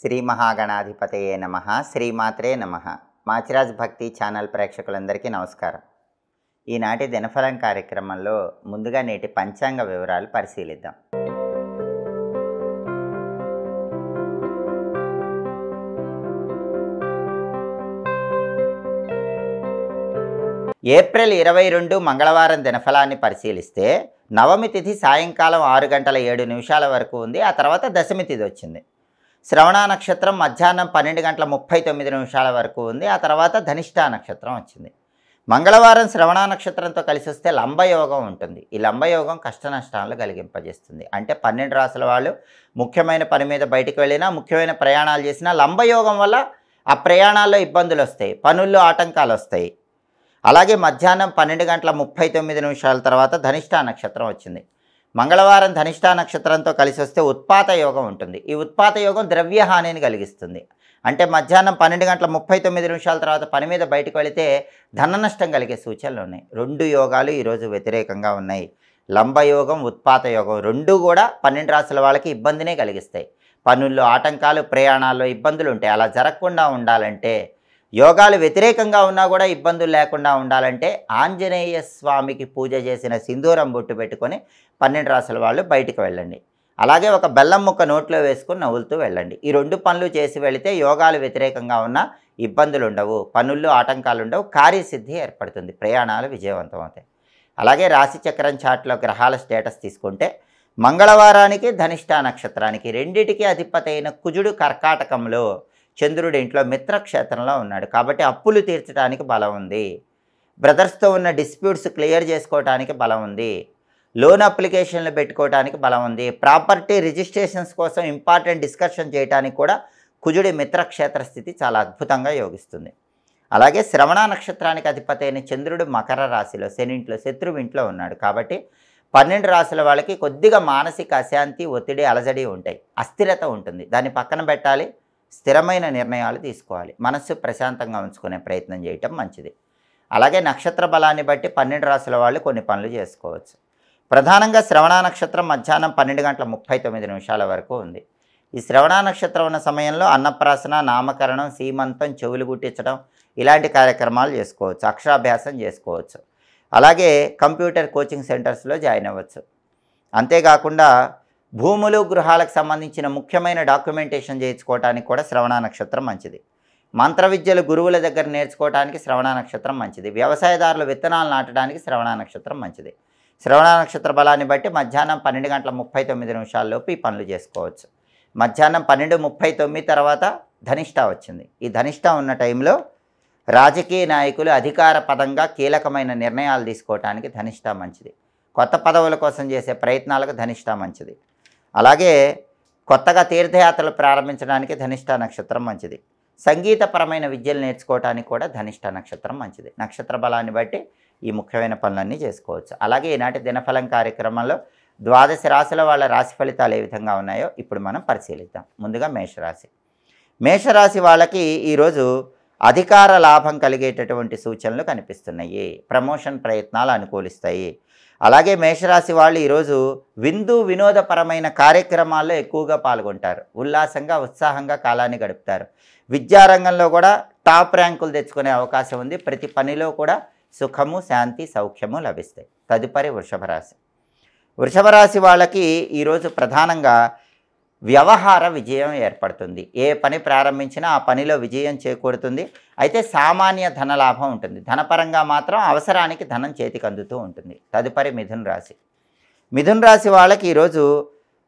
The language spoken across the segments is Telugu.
శ్రీ మహాగణాధిపతయే నమః. శ్రీమాత్రే నమః. మాచిరాజ్ భక్తి ఛానల్ ప్రేక్షకులందరికీ నమస్కారం. ఈనాటి దినఫలం కార్యక్రమంలో ముందుగా నేటి పంచాంగ వివరాలు పరిశీలిద్దాం. ఏప్రిల్ 22 మంగళవారం దినఫలాన్ని పరిశీలిస్తే నవమి తిథి సాయంకాలం 6:07 వరకు ఉంది. ఆ తర్వాత దశమి తిథి వచ్చింది. శ్రవణ నక్షత్రం మధ్యాహ్నం 12:39 వరకు ఉంది. ఆ తర్వాత ధనిష్టా నక్షత్రం వచ్చింది. మంగళవారం శ్రవణ నక్షత్రంతో కలిసి వస్తే లంబయోగం ఉంటుంది. ఈ లంబయోగం కష్ట నష్టాలను కలిగింపజేస్తుంది. అంటే 12 రాసుల వాళ్ళు ముఖ్యమైన పని మీద బయటికి వెళ్ళినా, ముఖ్యమైన ప్రయాణాలు చేసినా లంబయోగం వల్ల ఆ ప్రయాణాల్లో ఇబ్బందులు వస్తాయి, పనుల్లో ఆటంకాలు వస్తాయి. అలాగే మధ్యాహ్నం 12:39 తర్వాత ధనిష్టా నక్షత్రం వచ్చింది. మంగళవారం ధనిష్టా నక్షత్రంతో కలిసి వస్తే ఉత్పాత యోగం ఉంటుంది. ఈ ఉత్పాత యోగం ద్రవ్యహానిని కలిగిస్తుంది. అంటే మధ్యాహ్నం 12:39 తర్వాత పని మీద బయటకు వెళితే ధన నష్టం కలిగే సూచనలు ఉన్నాయి. రెండు యోగాలు ఈరోజు వ్యతిరేకంగా ఉన్నాయి. లంబయోగం, ఉత్పాత యోగం రెండు కూడా 12 రాసుల వాళ్ళకి ఇబ్బందినే కలిగిస్తాయి. పనుల్లో ఆటంకాలు, ప్రయాణాల్లో ఇబ్బందులు ఉంటాయి. అలా జరగకుండా ఉండాలంటే, యోగాలు వ్యతిరేకంగా ఉన్నా కూడా ఇబ్బందులు లేకుండా ఉండాలంటే ఆంజనేయ స్వామికి పూజ చేసిన సింధూరం బొట్టు పెట్టుకొని 12 రాసుల వాళ్ళు బయటికి వెళ్ళండి. అలాగే ఒక బెల్లం ముక్క నోట్లో వేసుకొని నవ్వులుతూ వెళ్ళండి. ఈ రెండు పనులు చేసి వెళితే యోగాలు వ్యతిరేకంగా ఉన్న ఇబ్బందులు ఉండవు, పనుల్లో ఆటంకాలు ఉండవు, కార్యసిద్ధి ఏర్పడుతుంది, ప్రయాణాలు విజయవంతం అవుతాయి. అలాగే రాశిచక్రం చార్ట్లో గ్రహాల స్టేటస్ తీసుకుంటే మంగళవారానికి ధనిష్టా నక్షత్రానికి రెండిటికి అధిపతి అయిన కుజుడు కర్కాటకంలో, చంద్రుడి ఇంట్లో మిత్రక్షేత్రంలో ఉన్నాడు. కాబట్టి అప్పులు తీర్చడానికి బలం ఉంది. బ్రదర్స్తో ఉన్న డిస్ప్యూట్స్ క్లియర్ చేసుకోవడానికి బలం ఉంది. లోన్ అప్లికేషన్లు పెట్టుకోవడానికి బలం ఉంది. ప్రాపర్టీ రిజిస్ట్రేషన్స్ కోసం ఇంపార్టెంట్ డిస్కషన్ చేయడానికి కూడా కుజుడి మిత్రక్షేత్ర స్థితి చాలా అద్భుతంగా యోగిస్తుంది. అలాగే శ్రవణ నక్షత్రానికి అధిపతి అయిన చంద్రుడు మకర రాశిలో, శనింట్లో, శత్రువింట్లో ఉన్నాడు. కాబట్టి 12 రాశుల వాళ్ళకి కొద్దిగా మానసిక అశాంతి, ఒత్తిడి, అలజడి ఉంటాయి. అస్థిరత ఉంటుంది. దాన్ని పక్కన పెట్టాలి. స్థిరమైన నిర్ణయాలు తీసుకోవాలి. మనస్సు ప్రశాంతంగా ఉంచుకునే ప్రయత్నం చేయటం మంచిది. అలాగే నక్షత్ర బలాన్ని బట్టి 12 రాశుల వాళ్ళు కొన్ని పనులు చేసుకోవచ్చు. ప్రధానంగా శ్రవణ నక్షత్రం మధ్యాహ్నం 12:39 వరకు ఉంది. ఈ శ్రవణ నక్షత్రం ఉన్న సమయంలో అన్నప్రాసన, నామకరణం, సీమంతం, చెవులు గుట్టించడం ఇలాంటి కార్యక్రమాలు చేసుకోవచ్చు. అక్షరాభ్యాసం చేసుకోవచ్చు. అలాగే కంప్యూటర్ కోచింగ్ సెంటర్స్లో జాయిన్ అవ్వచ్చు. అంతేకాకుండా భూములు, గృహాలకు సంబంధించిన ముఖ్యమైన డాక్యుమెంటేషన్ చేయించుకోవడానికి కూడా శ్రవణ నక్షత్రం మంచిది. మంత్ర విద్యలు గురువుల దగ్గర నేర్చుకోవడానికి శ్రవణ నక్షత్రం మంచిది. వ్యవసాయదారులు విత్తనాలు నాటడానికి శ్రవణ నక్షత్రం మంచిది. శ్రవణ నక్షత్ర బలాన్ని బట్టి మధ్యాహ్నం 12:39 ఈ పనులు చేసుకోవచ్చు. మధ్యాహ్నం 12:39 తర్వాత ధనిష్టా వచ్చింది. ఈ ధనిష్టా ఉన్న టైంలో రాజకీయ నాయకులు అధికార పదంగా కీలకమైన నిర్ణయాలు తీసుకోవడానికి ధనిష్టా మంచిది. కొత్త పదవుల కోసం చేసే ప్రయత్నాలకు ధనిష్టా మంచిది. అలాగే కొత్తగా తీర్థయాత్రలు ప్రారంభించడానికి ధనిష్టా నక్షత్రం మంచిది. సంగీతపరమైన విద్యలు నేర్చుకోవడానికి కూడా ధనిష్టా నక్షత్రం మంచిది. నక్షత్ర బలాన్ని బట్టి ఈ ముఖ్యమైన పనులన్నీ చేసుకోవచ్చు. అలాగే ఈనాటి దినఫలం కార్యక్రమంలో 12 రాశుల వాళ్ళ రాశి ఫలితాలు ఏ విధంగా ఉన్నాయో ఇప్పుడు మనం పరిశీలిద్దాం. ముందుగా మేషరాశి. మేషరాశి వాళ్ళకి ఈరోజు అధికార లాభం కలిగేటటువంటి సూచనలు కనిపిస్తున్నాయి. ప్రమోషన్ ప్రయత్నాలు అనుకూలిస్తాయి. అలాగే మేషరాశి వాళ్ళు ఈరోజు విందు వినోదపరమైన కార్యక్రమాల్లో ఎక్కువగా పాల్గొంటారు. ఉల్లాసంగా, ఉత్సాహంగా కాలాన్ని గడుపుతారు. విద్యారంగంలో కూడా టాప్ ర్యాంకులు తెచ్చుకునే అవకాశం ఉంది. ప్రతి పనిలో కూడా సుఖము, శాంతి, సౌఖ్యము లభిస్తాయి. తదుపరి వృషభ రాశి. వృషభ రాశి వాళ్ళకి ఈరోజు ప్రధానంగా వ్యవహార విజయం ఏర్పడుతుంది. ఏ పని ప్రారంభించినా ఆ పనిలో విజయం చేకూరుతుంది. అయితే సామాన్య ధనలాభం ఉంటుంది. ధనపరంగా మాత్రం అవసరానికి ధనం చేతికి అందుతూ ఉంటుంది. తదుపరి మిథున రాశి. మిథున రాశి వాళ్ళకి ఈరోజు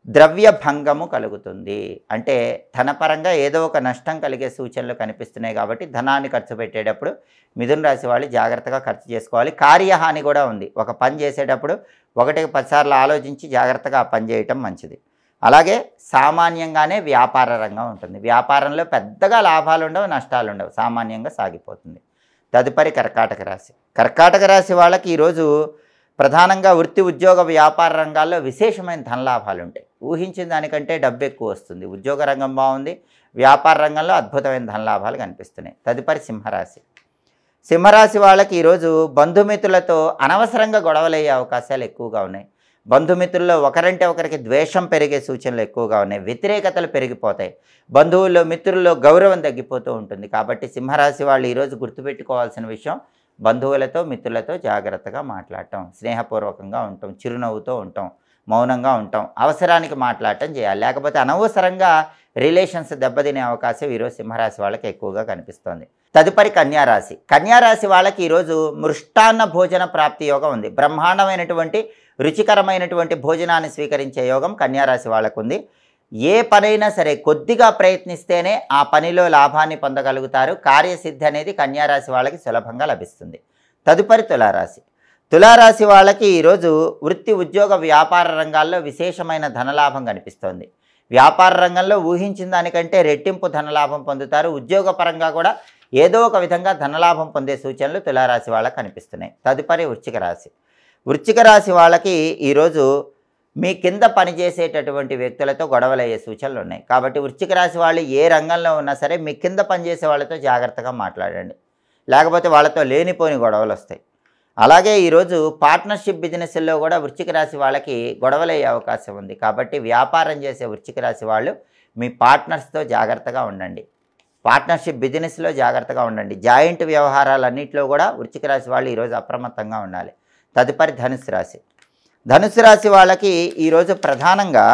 ద్రవ్య భంగము కలుగుతుంది. అంటే ధనపరంగా ఏదో ఒక నష్టం కలిగే సూచనలు కనిపిస్తున్నాయి. కాబట్టి ధనాన్ని ఖర్చు పెట్టేటప్పుడు మిథున రాశి వాళ్ళు జాగ్రత్తగా ఖర్చు చేసుకోవాలి. కార్యహాని కూడా ఉంది. ఒక పని చేసేటప్పుడు 1కి 10 సార్లు ఆలోచించి జాగ్రత్తగా ఆ పని చేయటం మంచిది. అలాగే సామాన్యంగానే వ్యాపార రంగం ఉంటుంది. వ్యాపారంలో పెద్దగా లాభాలు ఉండవు, నష్టాలు ఉండవు, సామాన్యంగా సాగిపోతుంది. తదుపరి కర్కాటక రాశి. కర్కాటక రాశి వాళ్ళకి ఈరోజు ప్రధానంగా వృత్తి, ఉద్యోగ, వ్యాపార రంగాల్లో విశేషమైన ధనలాభాలు ఉంటాయి. ఊహించిన దానికంటే డబ్బు ఎక్కువ వస్తుంది. ఉద్యోగ రంగం బాగుంది, వ్యాపార రంగంలో అద్భుతమైన ధనలాభాలు కనిపిస్తున్నాయి. తదుపరి సింహరాశి. సింహరాశి వాళ్ళకి ఈరోజు బంధుమిత్రులతో అనవసరంగా గొడవలయ్యే అవకాశాలు ఎక్కువగా ఉన్నాయి. బంధుమిత్రుల్లో ఒకరంటే ఒకరికి ద్వేషం పెరిగే సూచనలు ఎక్కువగా ఉన్నాయి. వ్యతిరేకతలు పెరిగిపోతాయి. బంధువుల్లో మిత్రుల్లో గౌరవం తగ్గిపోతూ ఉంటుంది. కాబట్టి సింహరాశి వాళ్ళు ఈరోజు గుర్తుపెట్టుకోవాల్సిన విషయం, బంధువులతో మిత్రులతో జాగ్రత్తగా మాట్లాడటం, స్నేహపూర్వకంగా ఉండటం, చిరునవ్వుతో ఉండటం, మౌనంగా ఉండటం, అవసరానికి మాట్లాడటం చేయాలి. లేకపోతే అనవసరంగా రిలేషన్స్ దెబ్బతినే అవకాశం ఈరోజు సింహరాశి వాళ్ళకి ఎక్కువగా కనిపిస్తోంది. తదుపరి కన్యారాశి. కన్యారాశి వాళ్ళకి ఈరోజు మృష్టాన్న భోజన ప్రాప్తి యోగం ఉంది. బ్రహ్మాండమైనటువంటి రుచికరమైనటువంటి భోజనాన్ని స్వీకరించే యోగం కన్యారాశి వాళ్ళకు ఉంది. ఏ పనైనా సరే కొద్దిగా ప్రయత్నిస్తేనే ఆ పనిలో లాభాన్ని పొందగలుగుతారు. కార్యసిద్ధి అనేది కన్యారాశి వాళ్ళకి సులభంగా లభిస్తుంది. తదుపరి తులారాశి. తులారాశి వాళ్ళకి ఈరోజు వృత్తి, ఉద్యోగ, వ్యాపార రంగాల్లో విశేషమైన ధనలాభం కనిపిస్తోంది. వ్యాపార రంగంలో ఊహించిన దానికంటే రెట్టింపు ధనలాభం పొందుతారు. ఉద్యోగపరంగా కూడా ఏదో ఒక విధంగా ధనలాభం పొందే సూచనలు తులారాశి వాళ్ళకి కనిపిస్తున్నాయి. తదుపరి వృశ్చిక రాశి. వృశ్చిక రాశి వాళ్ళకి ఈరోజు మీ కింద పనిచేసేటటువంటి వ్యక్తులతో గొడవలయ్యే సూచనలు ఉన్నాయి. కాబట్టి వృశ్చిక రాశి వాళ్ళు ఏ రంగంలో ఉన్నా సరే మీ కింద పనిచేసే వాళ్ళతో జాగ్రత్తగా మాట్లాడండి. లేకపోతే వాళ్ళతో లేనిపోని గొడవలు వస్తాయి. అలాగే ఈరోజు పార్ట్నర్షిప్ బిజినెస్ల్లో కూడా వృశ్చిక రాశి వాళ్ళకి గొడవలయ్యే అవకాశం ఉంది. కాబట్టి వ్యాపారం చేసే వృశ్చిక రాశి వాళ్ళు మీ పార్ట్నర్స్తో జాగ్రత్తగా ఉండండి. పార్ట్నర్షిప్ బిజినెస్లో జాగ్రత్తగా ఉండండి. జాయింట్ వ్యవహారాలన్నింటిలో కూడా వృశ్చిక రాశి వాళ్ళు ఈరోజు అప్రమత్తంగా ఉండాలి. తదుపరి ధనుస్సు రాశి. ధనుస్సు రాశి వాళ్ళకి ఈరోజు ప్రధానంగా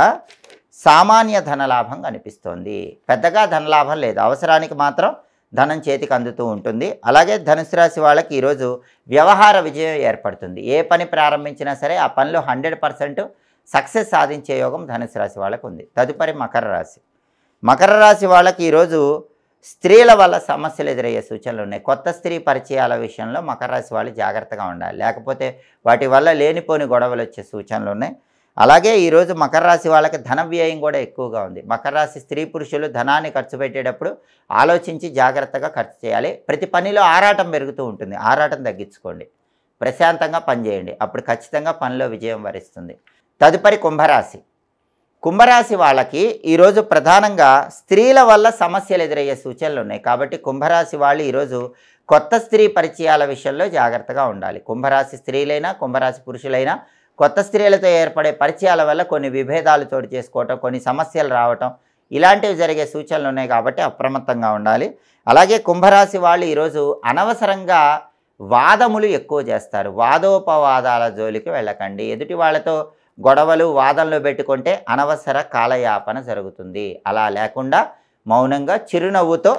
సామాన్య ధనలాభం కనిపిస్తోంది. పెద్దగా ధనలాభం లేదు, అవసరానికి మాత్రం ధనం చేతికి అందుతూ ఉంటుంది. అలాగే ధనుసు రాశి వాళ్ళకి ఈరోజు వ్యవహార విజయం ఏర్పడుతుంది. ఏ పని ప్రారంభించినా సరే ఆ పనిలో 100% సక్సెస్ సాధించే యోగం ధనుసు రాశి వాళ్ళకు ఉంది. తదుపరి మకర రాశి. మకర రాశి వాళ్ళకి ఈరోజు స్త్రీల వల్ల సమస్యలు ఎదురయ్యే సూచనలు ఉన్నాయి. కొత్త స్త్రీ పరిచయాల విషయంలో మకర రాశి వాళ్ళు జాగ్రత్తగా ఉండాలి. లేకపోతే వాటి వల్ల లేనిపోని గొడవలు వచ్చే సూచనలు ఉన్నాయి. అలాగే ఈరోజు మకర రాశి వాళ్ళకి ధన వ్యయం కూడా ఎక్కువగా ఉంది. మకర రాశి స్త్రీ పురుషులు ధనాన్ని ఖర్చు పెట్టేటప్పుడు ఆలోచించి జాగ్రత్తగా ఖర్చు చేయాలి. ప్రతి పనిలో ఆరాటం పెరుగుతూ ఉంటుంది. ఆరాటం తగ్గించుకోండి. ప్రశాంతంగా పనిచేయండి. అప్పుడు ఖచ్చితంగా పనిలో విజయం వరిస్తుంది. తదుపరి కుంభరాశి. కుంభరాశి వాళ్ళకి ఈరోజు ప్రధానంగా స్త్రీల వల్ల సమస్యలు ఎదురయ్యే సూచనలు ఉన్నాయి. కాబట్టి కుంభరాశి వాళ్ళు ఈరోజు కొత్త స్త్రీ పరిచయాల విషయంలో జాగ్రత్తగా ఉండాలి. కుంభరాశి స్త్రీలైనా కుంభరాశి పురుషులైనా కొత్త స్త్రీలతో ఏర్పడే పరిచయాల వల్ల కొన్ని విభేదాలు చోటు చేసుకోవటం, కొన్ని సమస్యలు రావటం ఇలాంటివి జరిగే సూచనలు ఉన్నాయి. కాబట్టి అప్రమత్తంగా ఉండాలి. అలాగే కుంభరాశి వాళ్ళు ఈరోజు అనవసరంగా వాదములు ఎక్కువ చేస్తారు. వాదోపవాదాల జోలికి వెళ్ళకండి. ఎదుటి వాళ్ళతో గొడవలు వాదనలు పెట్టుకుంటే అనవసర కాలయాపన జరుగుతుంది. అలా లేకుండా మౌనంగా చిరునవ్వుతో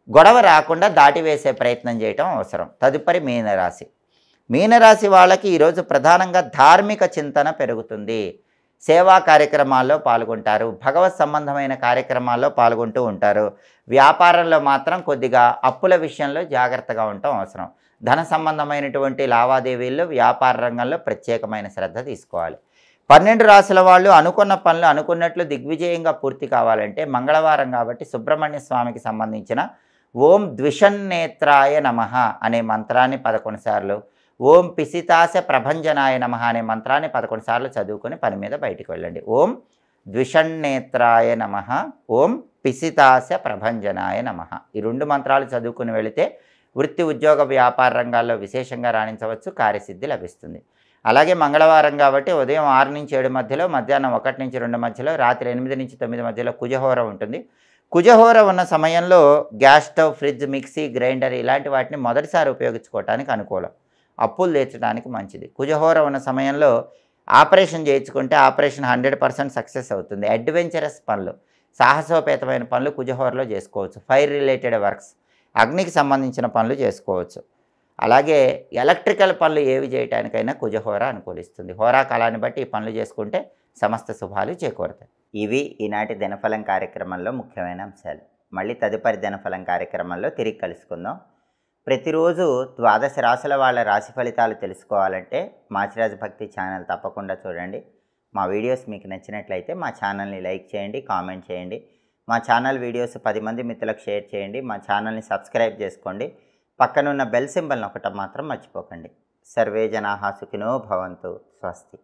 గొడవ రాకుండా దాటివేసే ప్రయత్నం చేయటం అవసరం. తదుపరి మీనరాశి. మీనరాశి వాళ్ళకి ఈరోజు ప్రధానంగా ధార్మిక చింతన పెరుగుతుంది. సేవా కార్యక్రమాల్లో పాల్గొంటారు. భగవత్ సంబంధమైన కార్యక్రమాల్లో పాల్గొంటూ ఉంటారు. వ్యాపారంలో మాత్రం కొద్దిగా అప్పుల విషయంలో జాగ్రత్తగా ఉండటం అవసరం. ధన సంబంధమైనటువంటి లావాదేవీల్లో వ్యాపార రంగంలో ప్రత్యేకమైన శ్రద్ధ తీసుకోవాలి. 12 రాశుల వాళ్ళు అనుకున్న పనులు అనుకున్నట్లు దిగ్విజయంగా పూర్తి కావాలంటే మంగళవారం కాబట్టి సుబ్రహ్మణ్య స్వామికి సంబంధించిన ఓం ద్విషన్నేత్రాయ నమః అనే మంత్రాన్ని 11 సార్లు, ఓం పిసితాస ప్రభంజనాయ నమః అనే మంత్రాన్ని 11 సార్లు చదువుకొని పని మీద బయటికి వెళ్ళండి. ఓం ద్విషన్నేత్రాయ నమః, ఓం పిసితాస ప్రభంజనాయ నమః. ఈ 2 మంత్రాలు చదువుకుని వెళితే వృత్తి, ఉద్యోగ, వ్యాపార రంగాల్లో విశేషంగా రాణించవచ్చు. కార్యసిద్ధి లభిస్తుంది. అలాగే మంగళవారం కాబట్టి ఉదయం 6 నుంచి 7 మధ్యలో, మధ్యాహ్నం 1 నుంచి 2 మధ్యలో, రాత్రి 8 నుంచి 9 మధ్యలో కుజహోర ఉంటుంది. కుజహోర ఉన్న సమయంలో gas stove, fridge, mixie, grinder ఇలాంటి వాటిని మొదటిసారి ఉపయోగించుకోవడానికి అనుకూలం. అప్పులు తీర్చడానికి మంచిది. కుజహోర ఉన్న సమయంలో ఆపరేషన్ చేయించుకుంటే ఆపరేషన్ 100% సక్సెస్ అవుతుంది. అడ్వెంచరస్ పనులు, సాహసోపేతమైన పనులు కుజహోరలో చేసుకోవచ్చు. ఫైర్ రిలేటెడ్ వర్క్స్, అగ్నికి సంబంధించిన పనులు చేసుకోవచ్చు. అలాగే ఎలక్ట్రికల్ పనులు ఏవి చేయడానికైనా కుజహోర అనుకూలిస్తుంది. హోరా కాలాన్ని బట్టి ఈ పనులు చేసుకుంటే సమస్త శుభాలు చేకూరుతాయి. ఇవి ఈనాటి దినఫలం కార్యక్రమంలో ముఖ్యమైన అంశాలు. మళ్ళీ తదుపరి దినఫలం కార్యక్రమంలో తిరిగి కలుసుకుందాం. ప్రతిరోజు 12 రాశుల వాళ్ళ రాశి ఫలితాలు తెలుసుకోవాలంటే మాచిరాజు భక్తి ఛానల్ తప్పకుండా చూడండి. మా వీడియోస్ మీకు నచ్చినట్లయితే మా ఛానల్ని లైక్ చేయండి, కామెంట్ చేయండి. మా ఛానల్ వీడియోస్ 10 మంది మిత్రులకు షేర్ చేయండి. మా ఛానల్ని సబ్స్క్రైబ్ చేసుకోండి. పక్కనున్న బెల్ సింబల్ నొక్కటం మాత్రం మర్చిపోకండి. సర్వే జనాః సుఖినో భవంతు. స్వస్తి.